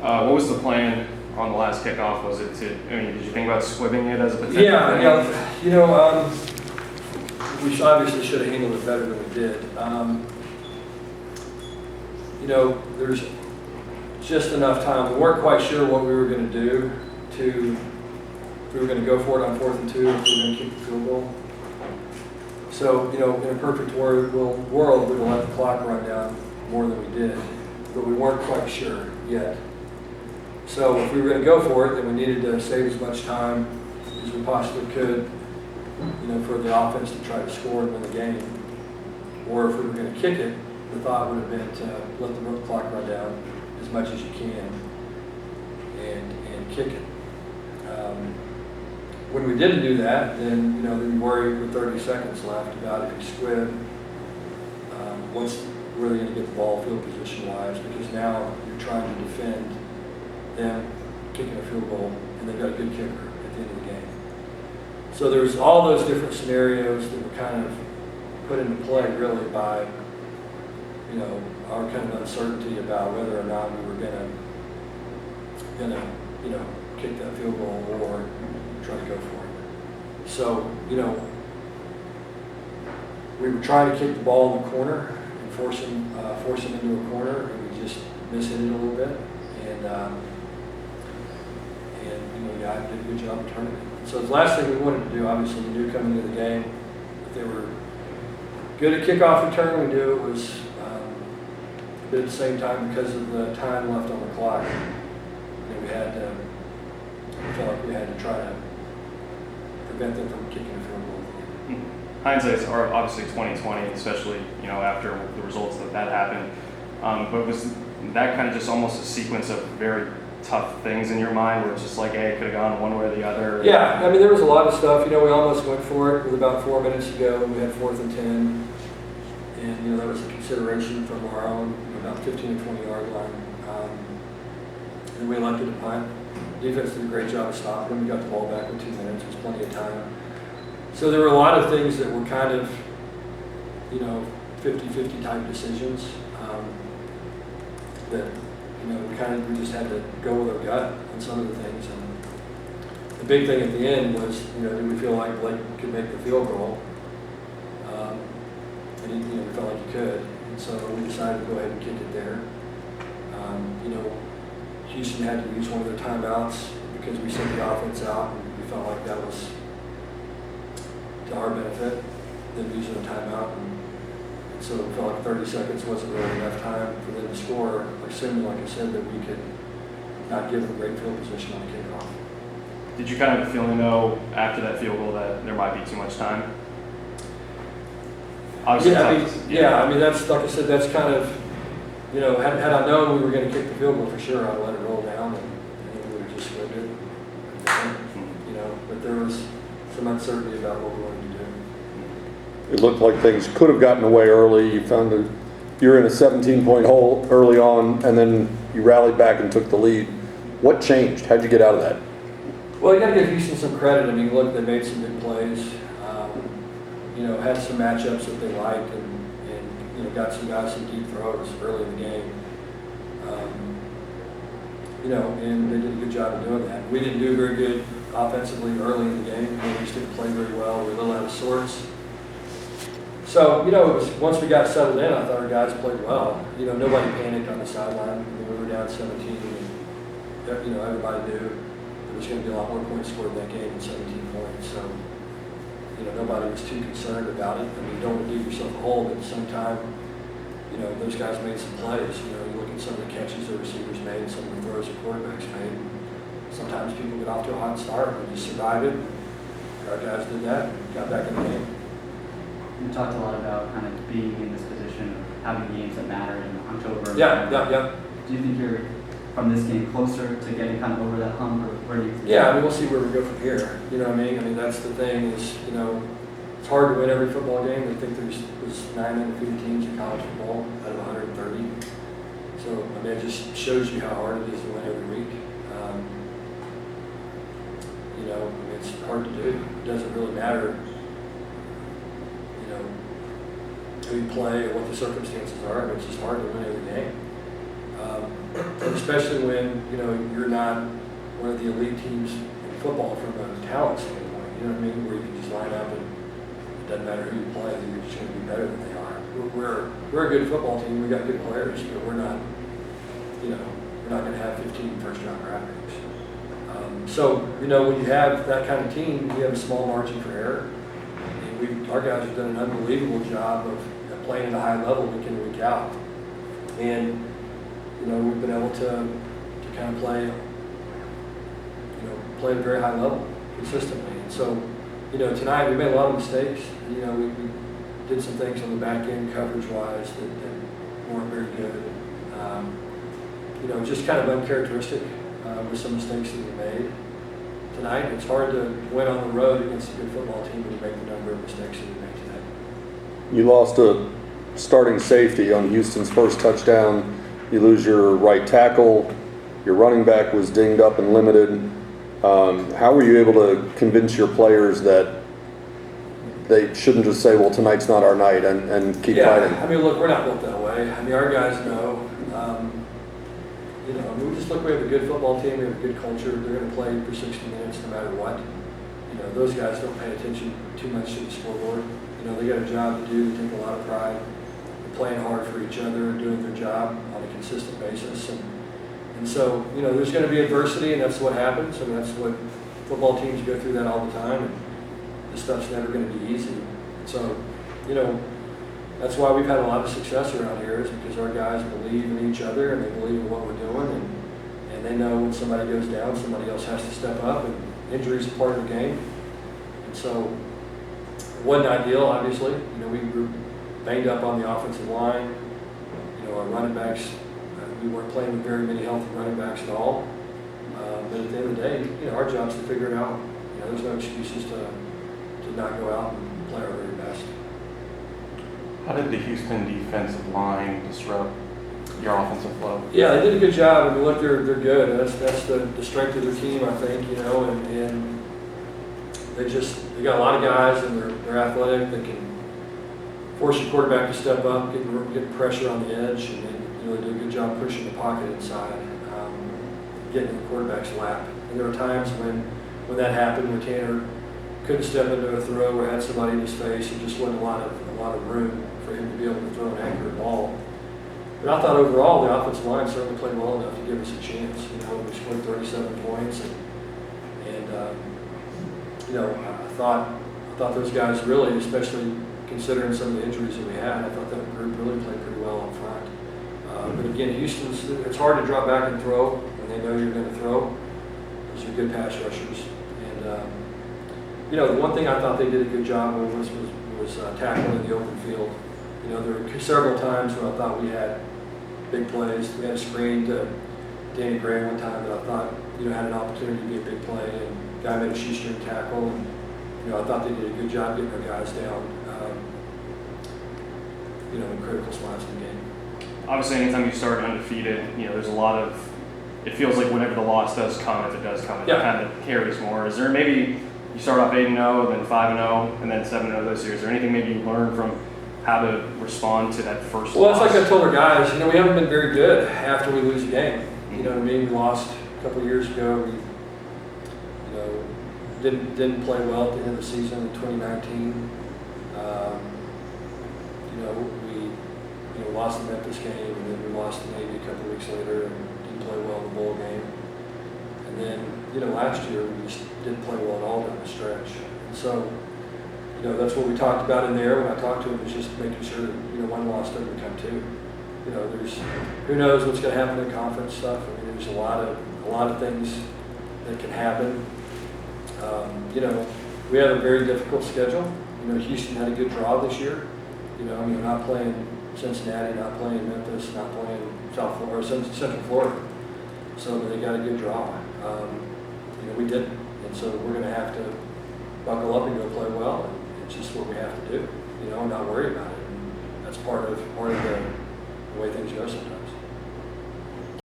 What was the plan on the last kickoff? Was it to, did you think about squibbing it as a potential? Yeah. We obviously should have handled it better than we did. There's just enough time. We weren't quite sure what we were going to do if we were going to go for it on 4th and 2, if we were going to kick the field goal. So, in a perfect world, we'd have let the clock run down more than we did, but we weren't quite sure yet. So if we were going to go for it, then we needed to save as much time as we possibly could, for the offense to try to score and win the game. Or if we were going to kick it, the thought would have been to let the clock run down as much as you can and kick it. When we didn't do that, then we worried with 30 seconds left about if you squib, where are they going to get the ball field position wise? Because now you're trying to defend them kicking a field goal, and they've got a good kicker at the end of the game. So there's all those different scenarios that were kind of put into play really by our kind of uncertainty about whether or not we were gonna kick that field goal or try to go for it. So we were trying to kick the ball in the corner and force him into a corner, and we just mishit it a little bit. And I did a good job of turning it. So the last thing we wanted to do, obviously, we knew coming into the game that they were good at kickoff return. We knew it was but at the same time, because of the time left on the clock, we felt like we had to try to prevent them from kicking a field goal. Hindsight's are obviously 2020, especially after the results that happened. But was that kind of just almost a sequence of very tough things in your mind, where it's just like, hey, it could have gone one way or the other? Yeah, there was a lot of stuff. We almost went for it with about 4 minutes to go, and we had 4th and 10, and that was a consideration from our own about 15 to 20 yard line, and we elected to punt. Defense did a great job of stopping them. We got the ball back in 2 minutes. It was plenty of time. So there were a lot of things that were kind of 50-50 type decisions that we just had to go with our gut on some of the things. And the big thing at the end was, did we feel like Blake could make the field goal? And we felt like he could. And so we decided to go ahead and kick it there. Houston had to use one of their timeouts because we sent the offense out, and we felt like that was to our benefit, them using a timeout. And so we felt like 30 seconds wasn't really enough time for them to score, assuming, like I said, that we could not give them great field position on the kickoff. Did you kind of have a feeling, though, after that field goal that there might be too much time? Obviously, that's, like I said, that's kind of, had I known we were going to kick the field goal for sure, I'd let it roll down and we would have just squibbed it. But there was some uncertainty about what we wanted to do. It looked like things could have gotten away early. You found you're in a 17-point hole early on, and then you rallied back and took the lead. What changed? How'd you get out of that? Well, you got to give Houston some credit. Look, they made some big plays. Had some matchups that they liked, and got some guys some deep throws early in the game. And they did a good job of doing that. We didn't do very good offensively early in the game. We just didn't play very well. We were a little out of sorts. So, it was, once we got settled in, I thought our guys played well. Nobody panicked on the sideline. We were down 17, and everybody knew there was going to be a lot more points scored in that game than 17 points. So, nobody was too concerned about it. You don't want to dig yourself a hole, but at the same time, those guys made some plays. You look at some of the catches the receivers made, some of the throws the quarterbacks made. Sometimes people get off to a hot start and just survive it. Our guys did that and got back in the game. You talked a lot about kind of being in this position of having games that matter in October. Yeah. Do you think you're, from this game, closer to getting kind of over that hump, or where do you think? Yeah, we'll see where we go from here. That's the thing is, it's hard to win every football game. I think there's 9 undefeated teams in college football out of 130. So, it just shows you how hard it is to win every week. It's hard to do. It doesn't really matter, who you play or what the circumstances are. It's just hard to win every game. And especially when, you know, you're not one of the elite teams in football from a talent standpoint, you know what I mean, where you can just line up and it doesn't matter who you play, you're just going to be better than they are. We're a good football team, we got good players, but we're not, you know, we're not going to have 15 first-round draft picks. So, you know, when you have that kind of team, you have a small margin for error. And our guys have done an unbelievable job of playing at a high level week in and week out. And, you know, we've been able to kind of play at a very high level consistently. And so, you know, tonight we made a lot of mistakes. You know, we did some things on the back end coverage-wise that weren't very good. You know, just kind of uncharacteristic with some mistakes that we made. Tonight, it's hard to win on the road against a good football team when you make the number of mistakes that we made tonight. You lost a starting safety on Houston's first touchdown. You lose your right tackle. Your running back was dinged up and limited. How were you able to convince your players that they shouldn't just say, well, tonight's not our night and keep fighting? I mean, look, we're not built that way. I mean, our guys know. You know, I mean, we just look, we have a good football team, we have a good culture. They're going to play for 60 minutes no matter what. You know, those guys don't pay attention too much to the scoreboard. You know, they got a job to do. They take a lot of pride in playing hard for each other and doing their job on a consistent basis. And so, you know, there's going to be adversity, and that's what happens, and that's what football teams go through that all the time, and this stuff's never going to be easy. So, you know, that's why we've had a lot of success around here, is because our guys believe in each other, and they believe in what we're doing, and they know when somebody goes down, somebody else has to step up, and injuries are part of the game. And so it wasn't ideal, obviously. You know, we were banged up on the offensive line. You know, our running backs, we weren't playing with very many healthy running backs at all. But at the end of the day, you know, our job is to figure it out. You know, there's no excuses to not go out and play our very best. How did the Houston defensive line disrupt your offensive flow? Yeah, they did a good job. I mean, look, they're good. That's the strength of their team, I think. You know, and they got a lot of guys, and they're athletic. They can force your quarterback to step up, get pressure on the edge, and they really do a good job pushing the pocket inside, getting in the quarterback's lap. And there were times when that happened, when Tanner couldn't step into a throw or had somebody in his face, and just wasn't a lot of room for him to be able to throw an accurate ball. But I thought overall the offensive line certainly played well enough to give us a chance. You know, we scored 37 points, and you know, I thought those guys really, especially considering some of the injuries that we had, I thought that group really played pretty well up front. But again, it's hard to drop back and throw when they know you're going to throw. Those are good pass rushers. And you know, the one thing I thought they did a good job of was tackling in the open field. You know, there were several times when I thought we had big plays. We had a screen to Danny Gray one time that I thought, you know, had an opportunity to be a big play, and the guy made a shoestring tackle, and you know, I thought they did a good job getting our guys down, you know, in critical spots in the game. Obviously, anytime you start undefeated, you know, there's a lot of, it feels like whenever the loss does come, if it does come, it kind of carries more. Is there maybe you start off 8-0, then 5-0, and then 7-0 this year? Is there anything maybe you learned from how to respond to that first Well, loss? it's like I told our guys, you know, we haven't been very good after we lose a game. You know what I mean? We lost a couple of years ago. We, you know, didn't play well at the end of the season in 2019. You know, we lost the Memphis game, and then we lost to Navy a couple of weeks later, and didn't play well in the bowl game. And then, you know, last year we just didn't play well at all down the stretch. And so, you know, that's what we talked about in there when I talked to him, is just making sure that, you know, one loss doesn't become two. You know, who knows what's going to happen in conference stuff. I mean, there's a lot of things that can happen. You know, we have a very difficult schedule. You know, Houston had a good draw this year. You know, I mean, not playing Cincinnati, not playing Memphis, not playing South Florida or Central Florida. So they got a good draw. You know, we didn't, and so we're going to have to buckle up and go play well. And it's just what we have to do. You know, and not worry about it. And that's part of the way things go sometimes.